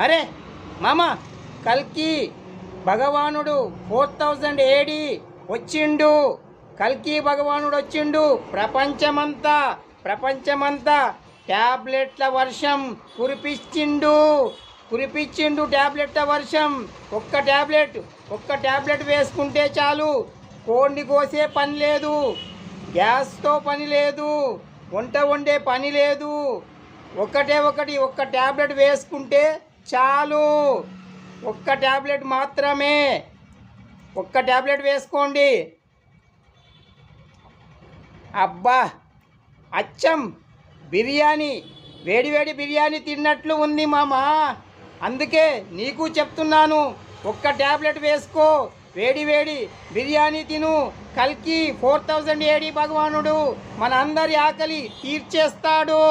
అరే మామ, కల్కి భగవానుడు 4000 ఏడి వచ్చిండు. కల్కి భగవానుడు వచ్చిండు. ప్రపంచమంతా ట్యాబ్లెట్ల వర్షం కురిపించిండు ట్యాబ్లెట్ల వర్షం. ఒక్క ట్యాబ్లెట్ వేసుకుంటే చాలు. కోడిని కోసే పని లేదు, గ్యాస్తో పని లేదు, వంట వండే పని లేదు. ఒక్క ట్యాబ్లెట్ వేసుకుంటే చాలు. ఒక్క ట్యాబ్లెట్ మాత్రమే. ఒక్క ట్యాబ్లెట్ వేసుకోండి. అబ్బా, అచ్చం బిర్యానీ, వేడివేడి బిర్యానీ తిన్నట్లు ఉంది మామా. అందుకే నీకు చెప్తున్నాను, ఒక్క ట్యాబ్లెట్ వేసుకో, వేడివేడి బిర్యానీ తిను. కల్కి 4000 ఏడి భగవానుడు మన అందరి ఆకలి తీర్చేస్తాడు.